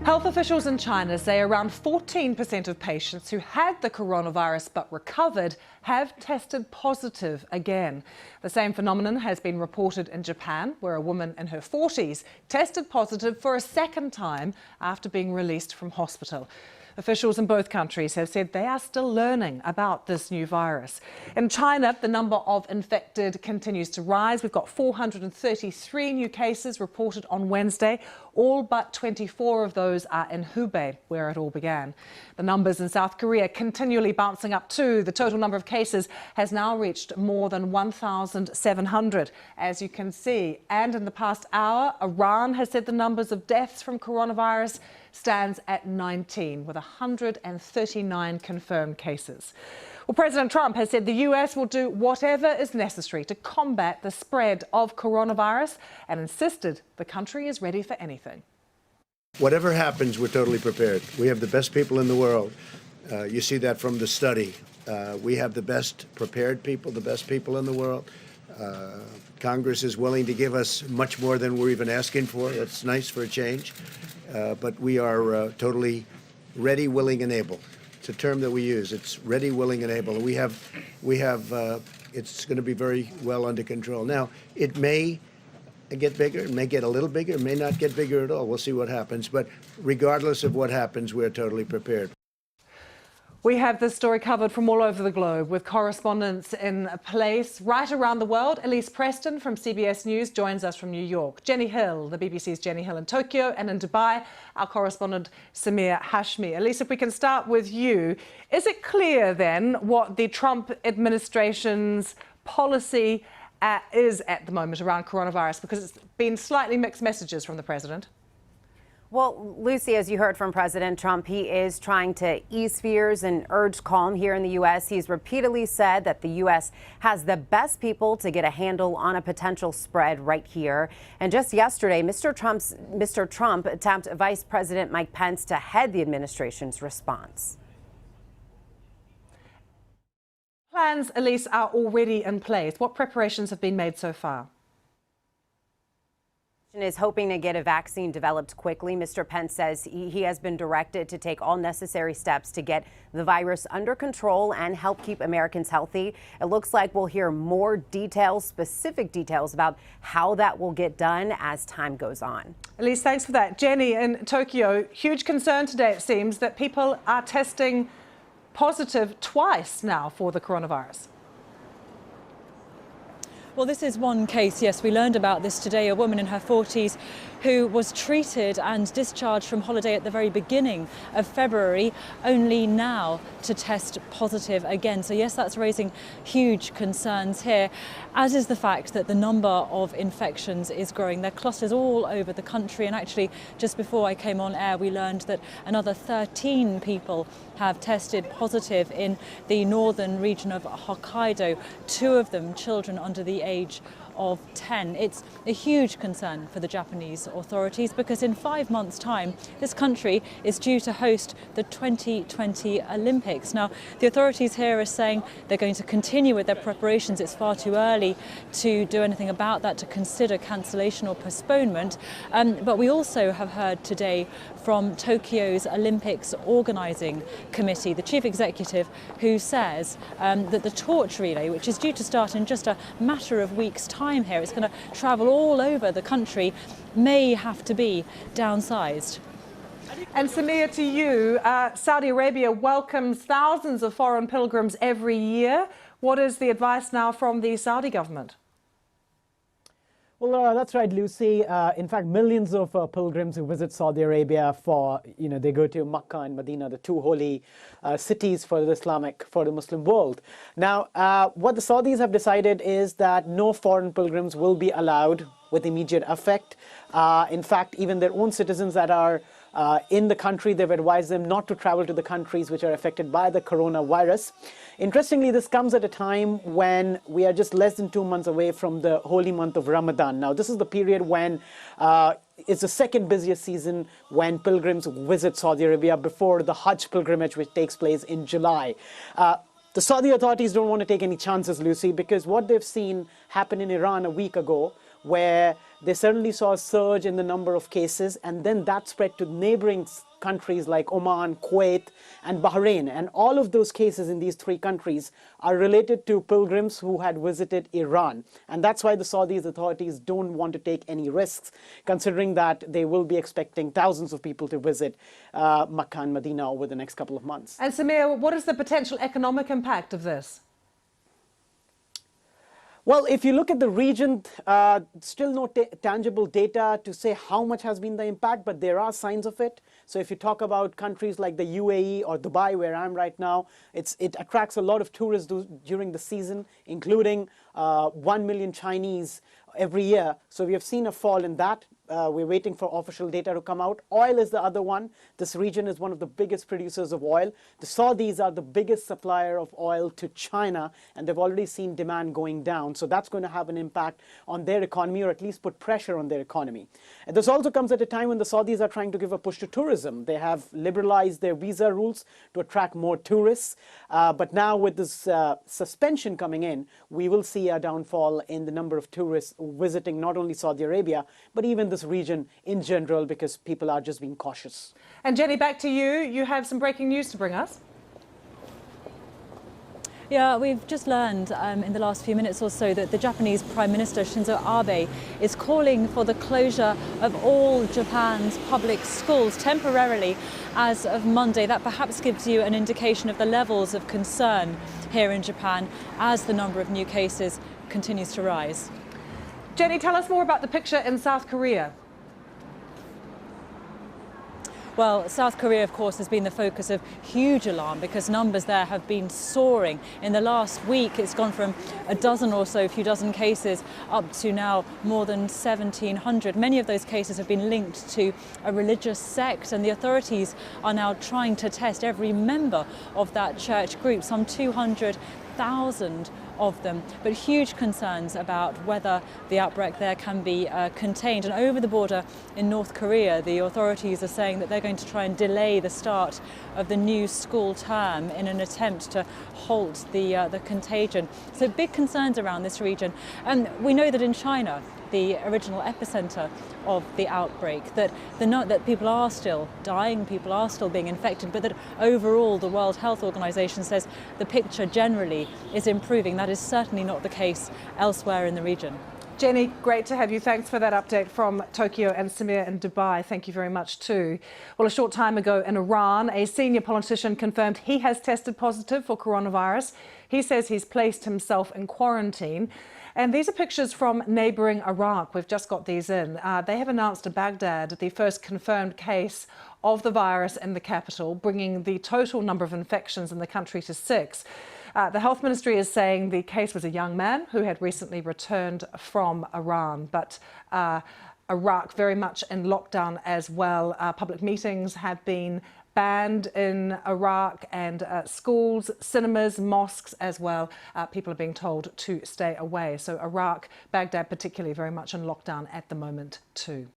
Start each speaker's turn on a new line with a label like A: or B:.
A: Health officials in China say around 14% of patients who had the coronavirus but recovered have tested positive again. The same phenomenon has been reported in Japan, where a woman in her 40s tested positive for a second time after being released from hospital. Officials in both countries have said they are still learning about this new virus. In China, the number of infected continues to rise. We've got 433 new cases reported on Wednesday. All but 24 of those are in Hubei, where it all began. The numbers in South Korea continually bouncing up too. The total number of cases has now reached more than 1,700, as you can see. And in the past hour, Iran has said the numbers of deaths from coronavirus stands at 19, with 139 confirmed cases. Well, President Trump has said the US will do whatever is necessary to combat the spread of coronavirus and insisted the country is ready for anything.
B: Whatever happens, we're totally prepared. We have the best people in the world. You see that from the study. We have the best prepared people, the best people in the world. Congress is willing to give us much more than we're even asking for. That's nice for a change. But we are totally ready, willing, and able. It's a term that we use. It's ready, willing, and able. We have. It's going to be very well under control. Now, it may get bigger. It may get a little bigger. It may not get bigger at all. We'll see what happens. But regardless of what happens, we're totally prepared.
A: We have this story covered from all over the globe with correspondents in place right around the world. Elise Preston from CBS News joins us from New York. Jenny Hill, the BBC's Jenny Hill in Tokyo, and in Dubai, our correspondent Samir Hashmi. Elise, if we can start with you, is it clear then what the Trump administration's policy is at the moment around coronavirus? Because it's been slightly mixed messages from the president.
C: Well, Lucy, as you heard from President Trump, he is trying to ease fears and urge calm here in the U.S. He's repeatedly said that the U.S. has the best people to get a handle on a potential spread right here. And just yesterday, Mr. Trump tapped Vice President Mike Pence to head the administration's response.
A: Plans, Elise, are already in place. What preparations have been made so far?
C: Is hoping to get a vaccine developed quickly. Mr. Pence says he has been directed to take all necessary steps to get the virus under control and help keep Americans healthy. It looks like we'll hear more details, specific details about how that will get done as time goes on.
A: Elise, thanks for that. Jenny, in Tokyo, huge concern today, it seems, that people are testing positive twice now for the coronavirus.
D: Well, this is one case, yes, we learned about this today, a woman in her 40s who was treated and discharged from holiday at the very beginning of February, only now to test positive again. So yes, that's raising huge concerns here, as is the fact that the number of infections is growing. There are clusters all over the country, and actually just before I came on air, we learned that another 13 people have tested positive in the northern region of Hokkaido, 2 of them children under the age of 10. It's a huge concern for the Japanese authorities because in 5 months' time, this country is due to host the 2020 Olympics. Now, the authorities here are saying they're going to continue with their preparations. It's far too early to do anything about that, to consider cancellation or postponement. But we also have heard today from Tokyo's Olympics Organising Committee, the chief executive, who says that the torch relay, which is due to start in just a matter of weeks' time here, it's going to travel all over the country, may have to be downsized.
A: And Samir, to you, Saudi Arabia welcomes thousands of foreign pilgrims every year. What is the advice now from the Saudi government?
E: Well, that's right, Lucy. In fact, millions of pilgrims who visit Saudi Arabia they go to Makkah and Medina, the 2 holy cities for the Muslim world. Now, what the Saudis have decided is that no foreign pilgrims will be allowed with immediate effect. In fact, even their own citizens that are in the country, they've advised them not to travel to the countries which are affected by the coronavirus. Interestingly, this comes at a time when we are just less than 2 months away from the holy month of Ramadan. Now, this is the period when it's the second busiest season when pilgrims visit Saudi Arabia before the Hajj pilgrimage, which takes place in July. The Saudi authorities don't want to take any chances, Lucy, because what they've seen happen in Iran a week ago, where they certainly saw a surge in the number of cases, and then that spread to neighboring countries like Oman, Kuwait, and Bahrain. And all of those cases in these three countries are related to pilgrims who had visited Iran. And that's why the Saudis authorities don't want to take any risks, considering that they will be expecting thousands of people to visit Makkah and Medina over the next couple of months.
A: And Samir, what is the potential economic impact of this?
E: Well, if you look at the region, still no tangible data to say how much has been the impact, but there are signs of it. So if you talk about countries like the UAE or Dubai, where I'm right now, it attracts a lot of tourists during the season, including 1 million Chinese every year. So we have seen a fall in that. We're waiting for official data to come out. Oil is the other one. This region is one of the biggest producers of oil. The Saudis are the biggest supplier of oil to China, and they've already seen demand going down. So that's going to have an impact on their economy, or at least put pressure on their economy. And this also comes at a time when the Saudis are trying to give a push to tourism. They have liberalized their visa rules to attract more tourists. But now with this suspension coming in, we will see a downfall in the number of tourists visiting not only Saudi Arabia, but even this region in general, because people are just being cautious.
A: And Jenny, back to you. You have some breaking news to bring us.
D: Yeah, we've just learned in the last few minutes or so that the Japanese Prime Minister Shinzo Abe is calling for the closure of all Japan's public schools temporarily as of Monday. That perhaps gives you an indication of the levels of concern here in Japan as the number of new cases continues to rise.
A: Jenny, tell us more about the picture in South Korea.
D: Well, South Korea, of course, has been the focus of huge alarm because numbers there have been soaring. In the last week, it's gone from a dozen or so, a few dozen cases, up to now more than 1,700. Many of those cases have been linked to a religious sect, and the authorities are now trying to test every member of that church group, some 200,000 of them, but huge concerns about whether the outbreak there can be contained. And over the border in North Korea, the authorities are saying that they're going to try and delay the start of the new school term in an attempt to halt the contagion. So big concerns around this region. And we know that in China, the original epicenter of the outbreak, that people are still dying, people are still being infected, but that overall the World Health Organization says the picture generally is improving. That is certainly not the case elsewhere in the region.
A: Jenny, great to have you. Thanks for that update from Tokyo, and Samir in Dubai. Thank you very much too. Well, a short time ago in Iran, a senior politician confirmed he has tested positive for coronavirus. He says he's placed himself in quarantine. And these are pictures from neighbouring Iraq. We've just got these in. They have announced in Baghdad the first confirmed case of the virus in the capital, bringing the total number of infections in the country to 6. The health ministry is saying the case was a young man who had recently returned from Iran, but Iraq very much in lockdown as well. Public meetings have been banned in Iraq, and schools, cinemas, mosques as well. People are being told to stay away. So Iraq, Baghdad particularly, very much in lockdown at the moment too.